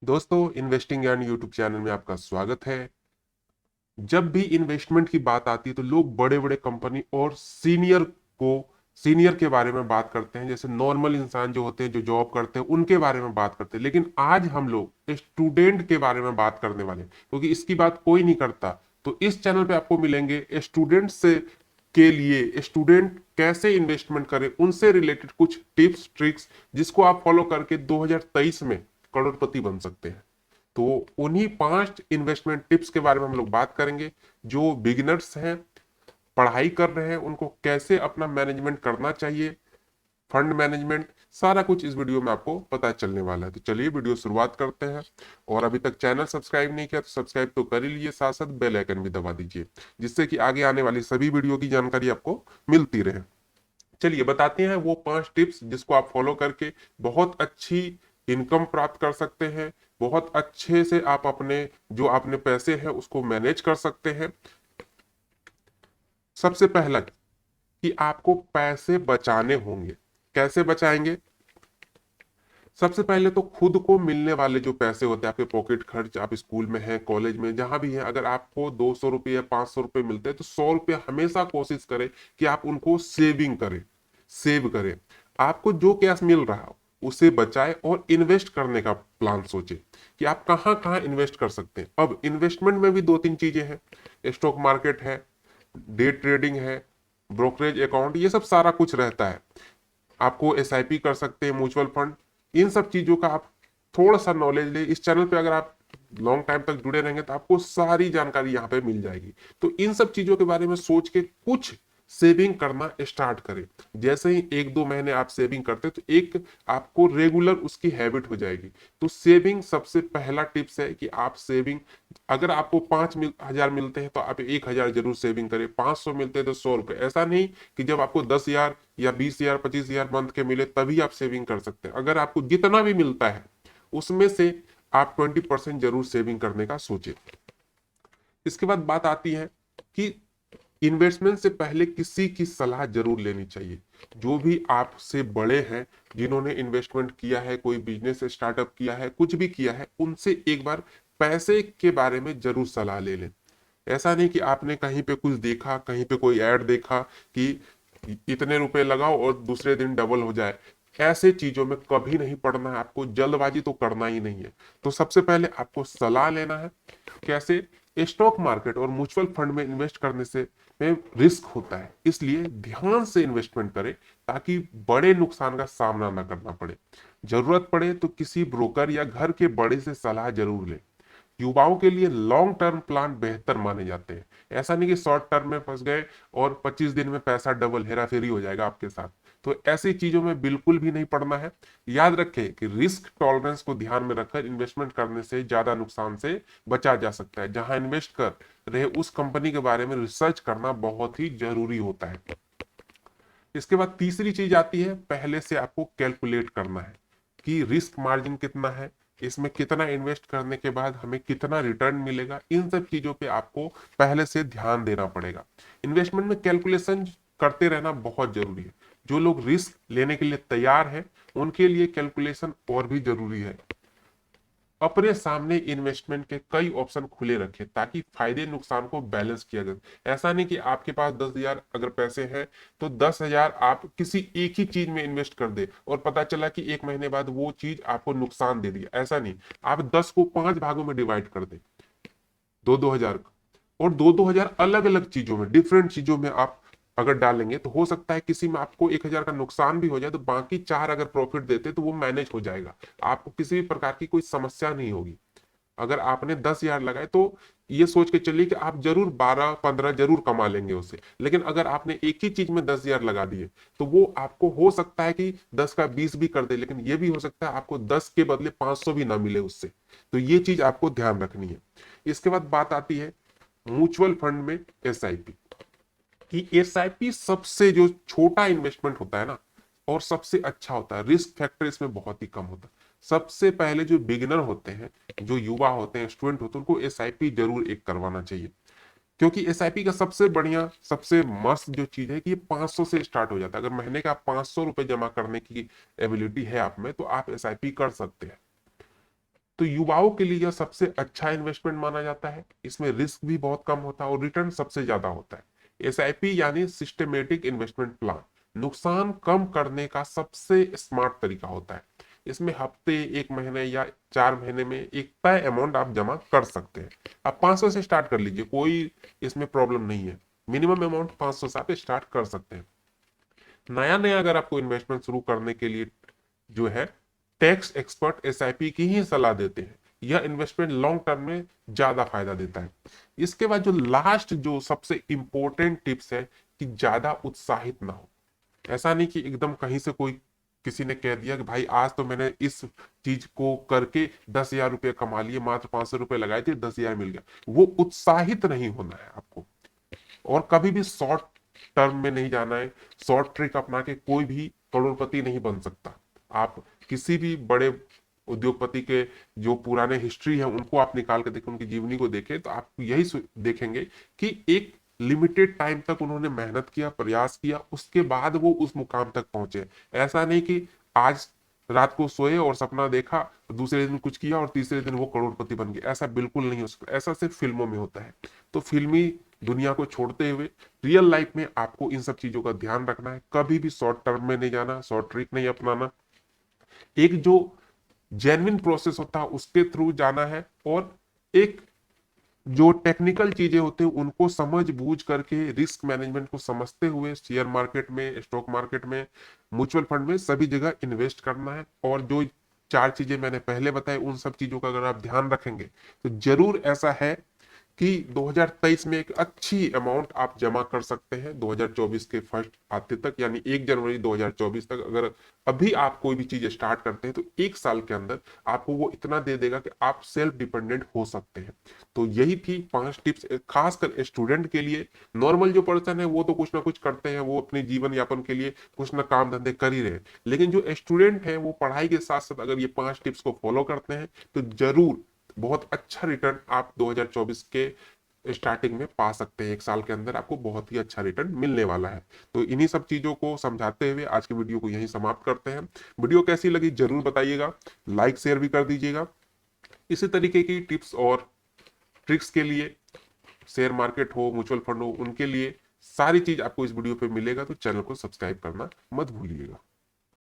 दोस्तों, इन्वेस्टिंग ज्ञान YouTube channel में आपका स्वागत है। जब भी इन्वेस्टमेंट की बात आती है तो लोग बड़े बड़े कंपनी और सीनियर के बारे में बात करते हैं। जैसे नॉर्मल इंसान जो होते हैं, जो जॉब करते हैं, उनके बारे में बात करते हैं। लेकिन आज हम लोग स्टूडेंट के बारे में बात करने वाले हैं, क्योंकि इसकी बात कोई नहीं करता। तो इस चैनल पे आपको मिलेंगे स्टूडेंट से के लिए स्टूडेंट कैसे इन्वेस्टमेंट करें, उनसे रिलेटेड कुछ टिप्स ट्रिक्स, जिसको आप फॉलो करके 2023 में करोड़पति बन सकते हैं। तो उन्हीं 5 इन्वेस्टमेंट टिप्स के बारे में हम लोग बात करेंगे। जो बिगिनर्स हैं, पढ़ाई कर रहे हैं, उनको कैसे अपना मैनेजमेंट करना चाहिए, फंड मैनेजमेंट, सारा कुछ इस वीडियो में आपको पता चलने वाला है। तो चलिए वीडियो शुरुआत करते हैं। और अभी तक चैनल सब्सक्राइब नहीं किया तो सब्सक्राइब तो कर ही लीजिए, साथ साथ बेल आइकन भी दबा दीजिए, जिससे कि आगे आने वाली सभी वीडियो की जानकारी आपको मिलती रहे। चलिए बताते हैं वो 5 टिप्स जिसको आप फॉलो करके बहुत अच्छी इनकम प्राप्त कर सकते हैं। बहुत अच्छे से आप अपने जो आपने पैसे हैं उसको मैनेज कर सकते हैं। सबसे पहला कि आपको पैसे बचाने होंगे। कैसे बचाएंगे? सबसे पहले तो खुद को मिलने वाले जो पैसे होते हैं, आपके पॉकेट खर्च, आप स्कूल में हैं, कॉलेज में, जहां भी हैं, अगर आपको 200 रुपये या 500 रुपये मिलते हैं तो 100 रुपये हमेशा कोशिश करें कि आप उनको सेविंग करें, सेव करें। आपको जो कैश मिल रहा हो उसे बचाए और इन्वेस्ट करने का प्लान सोचे कि आप कहाँ कहाँ इन्वेस्ट कर सकते हैं। अब इन्वेस्टमेंट में भी 2-3 चीजें हैं। स्टॉक मार्केट है, डे ट्रेडिंग है, ब्रोकरेज अकाउंट, ये सब सारा कुछ रहता है। आपको एसआईपी कर सकते हैं, म्यूचुअल फंड, इन सब चीजों का आप थोड़ा सा नॉलेज ले। इस चैनल पे अगर आप लॉन्ग टाइम तक जुड़े रहेंगे तो आपको सारी जानकारी यहाँ पे मिल जाएगी। तो इन सब चीजों के बारे में सोच के कुछ सेविंग करना स्टार्ट करें। जैसे ही 1-2 महीने आप सेविंग करते तो एक आपको रेगुलर उसकी हैबिट हो जाएगी। तो सेविंग सबसे पहला टिप्स है कि आप सेविंग, अगर आपको 5,000 मिलते हैं तो आप 1,000 जरूर सेविंग करें। 500 मिलते हैं तो 100 रुपए। ऐसा नहीं कि जब आपको 10,000 या 20,000 25,000 मंथ के मिले तभी आप सेविंग कर सकते हैं। अगर आपको जितना भी मिलता है उसमें से आप 20% जरूर सेविंग करने का सोचें। इसके बाद बात आती है कि इन्वेस्टमेंट से पहले किसी की सलाह जरूर लेनी चाहिए। जो भी आपसे बड़े हैं, जिन्होंने इन्वेस्टमेंट किया है, कोई बिजनेस स्टार्टअप किया है, कुछ भी किया है, उनसे एक बार पैसे के बारे में जरूर सलाह ले लें। ऐसा नहीं कि आपने कहीं पे कुछ देखा, कहीं पे कोई ऐड देखा कि इतने रुपए लगाओ और दूसरे दिन डबल हो जाए। ऐसे चीजों में कभी नहीं पड़ना है आपको, जल्दबाजी तो करना ही नहीं है। तो सबसे पहले आपको सलाह लेना है। कैसे? स्टॉक मार्केट और म्यूचुअल फंड में इन्वेस्ट करने से में रिस्क होता है, इसलिए ध्यान से इन्वेस्टमेंट करें ताकि बड़े नुकसान का सामना ना करना पड़े। जरूरत पड़े तो किसी ब्रोकर या घर के बड़े से सलाह जरूर लें। युवाओं के लिए लॉन्ग टर्म प्लान बेहतर माने जाते हैं। ऐसा नहीं कि शॉर्ट टर्म में फंस गए और 25 दिन में पैसा डबल हेरा फेरी हो जाएगा आपके साथ। तो ऐसी चीजों में बिल्कुल भी नहीं पड़ना है। याद रखें कि रिस्क टॉलरेंस को ध्यान में रखकर इन्वेस्टमेंट करने से ज्यादा नुकसान से बचा जा सकता है। जहां इन्वेस्ट कर रहे उस कंपनी के बारे में रिसर्च करना बहुत ही जरूरी होता है। इसके बाद तीसरी चीज आती है, पहले से आपको कैलकुलेट करना है कि रिस्क मार्जिन कितना है, इसमें कितना इन्वेस्ट करने के बाद हमें कितना रिटर्न मिलेगा। इन सब चीजों पे आपको पहले से ध्यान देना पड़ेगा। इन्वेस्टमेंट में कैलकुलेशन करते रहना बहुत जरूरी है। जो लोग रिस्क लेने के लिए तैयार हैं उनके लिए कैलकुलेशन और भी जरूरी है। अपने सामने इन्वेस्टमेंट के कई ऑप्शन खुले रखें ताकि फायदे नुकसान को बैलेंस किया जाए। ऐसा नहीं कि आपके पास 10,000 अगर पैसे हैं तो 10,000 आप किसी एक ही चीज में इन्वेस्ट कर दे और पता चला कि 1 महीने बाद वो चीज आपको नुकसान दे दिया। ऐसा नहीं, आप 10 को 5 भागों में डिवाइड कर दे, 2-2 हजार का, और 2-2 हजार अलग अलग चीजों में, डिफरेंट चीजों में आप अगर डालेंगे तो हो सकता है किसी में आपको 1,000 का नुकसान भी हो जाए तो बाकी 4 अगर प्रॉफिट देते तो वो मैनेज हो जाएगा। आपको किसी भी प्रकार की कोई समस्या नहीं होगी। अगर आपने 10,000 लगाए तो ये सोच के चलिए कि आप जरूर 12-15 जरूर कमा लेंगे उससे। लेकिन अगर आपने एक ही चीज में 10,000 लगा दिए तो वो आपको हो सकता है कि 10 का 20 भी कर दे, लेकिन ये भी हो सकता है आपको 10 के बदले 500 भी ना मिले उससे। तो ये चीज आपको ध्यान रखनी है। इसके बाद बात आती है म्यूचुअल फंड में एसआईपी कि एसआईपी सबसे जो छोटा इन्वेस्टमेंट होता है ना, और सबसे अच्छा होता है। रिस्क फैक्टर इसमें बहुत ही कम होता है। सबसे पहले जो बिगिनर होते हैं, जो युवा होते हैं, स्टूडेंट होते हैं, उनको एसआईपी जरूर एक करवाना चाहिए। क्योंकि एसआईपी का सबसे बढ़िया, सबसे मस्त जो चीज है कि ये 500 से स्टार्ट हो जाता है। अगर महीने का 500 रुपए जमा करने की एबिलिटी है आप में तो आप एसआईपी कर सकते हैं। तो युवाओं के लिए यह सबसे अच्छा इन्वेस्टमेंट माना जाता है। इसमें रिस्क भी बहुत कम होता है और रिटर्न सबसे ज्यादा होता है। एसआईपी यानी सिस्टमेटिक इन्वेस्टमेंट प्लान नुकसान कम करने का सबसे स्मार्ट तरीका होता है। इसमें हफ्ते, एक महीने या 4 महीने में एक तय अमाउंट आप जमा कर सकते हैं। आप 500 से स्टार्ट कर लीजिए, कोई इसमें प्रॉब्लम नहीं है। मिनिमम अमाउंट 500 से आप स्टार्ट कर सकते हैं। नया नया अगर आपको इन्वेस्टमेंट शुरू करने के लिए जो है, टैक्स एक्सपर्ट एसआईपी की ही सलाह देते हैं। यह इन्वेस्टमेंट लॉन्ग टर्म में ज्यादा फायदा देता है। इसके बाद जो लास्ट जो सबसे इंपॉर्टेंट टिप्स है कि ज्यादा उत्साहित ना हो। ऐसा नहीं कि एकदम कहीं से कोई किसी ने कह दिया कि भाई आज तो मैंने इस चीज को करके 10,000 रुपये कमा लिए, मात्र 500 रुपये लगाए थे, 10,000 मिल गया। वो उत्साहित नहीं होना है आपको। और कभी भी शॉर्ट टर्म में नहीं जाना है। शॉर्ट ट्रिक अपना के कोई भी करोड़पति नहीं बन सकता। आप किसी भी बड़े उद्योगपति के जो पुराने हिस्ट्री है उनको आप निकाल के देखें, उनकी जीवनी को देखें, तो आप यही देखेंगे कि एक लिमिटेड टाइम तक उन्होंने मेहनत किया, प्रयास किया, उसके बाद वो उस मुकाम तक पहुंचे। ऐसा नहीं कि आज रात को सोए और सपना देखा, दूसरे दिन कुछ किया और तीसरे दिन वो करोड़पति बन गए। ऐसा बिल्कुल नहीं हो सकता। ऐसा सिर्फ फिल्मों में होता है। तो फिल्मी दुनिया को छोड़ते हुए रियल लाइफ में आपको इन सब चीजों का ध्यान रखना है। कभी भी शॉर्ट टर्म में नहीं जाना, शॉर्ट ट्रिक नहीं अपनाना। एक जो जेन्युइन प्रोसेस होता है उसके थ्रू जाना है। और एक जो टेक्निकल चीजें होती हैं उनको समझ बूझ करके, रिस्क मैनेजमेंट को समझते हुए शेयर मार्केट में, स्टॉक मार्केट में, म्यूचुअल फंड में सभी जगह इन्वेस्ट करना है। और जो 4 चीजें मैंने पहले बताई उन सब चीजों का अगर आप ध्यान रखेंगे तो जरूर ऐसा है कि 2023 में एक अच्छी अमाउंट आप जमा कर सकते हैं 2024 के फर्स्ट आते तक, यानी 1 जनवरी 2024 तक। अगर अभी आप कोई भी चीज स्टार्ट करते हैं तो 1 साल के अंदर आपको वो इतना दे देगा कि आप सेल्फ डिपेंडेंट हो सकते हैं। तो यही थी 5 टिप्स, खासकर स्टूडेंट के लिए। नॉर्मल जो पर्सन है वो तो कुछ ना कुछ करते हैं, वो अपने जीवन यापन के लिए कुछ ना काम धंधे कर ही रहे हैं। लेकिन जो स्टूडेंट है वो पढ़ाई के साथ साथ अगर ये 5 टिप्स को फॉलो करते हैं तो जरूर बहुत अच्छा रिटर्न आप 2024 के स्टार्टिंग में पा सकते हैं। 1 साल के अंदर आपको बहुत ही अच्छा रिटर्न मिलने वाला है। तो इन्हीं सब चीजों को समझाते हुए आज के वीडियो को यहीं समाप्त करते हैं। वीडियो कैसी लगी जरूर बताइएगा, लाइक शेयर भी कर दीजिएगा। इसी तरीके की टिप्स और ट्रिक्स के लिए, शेयर मार्केट हो, म्यूचुअल फंड हो, उनके लिए सारी चीज आपको इस वीडियो पे मिलेगा। तो चैनल को सब्सक्राइब करना मत भूलिएगा।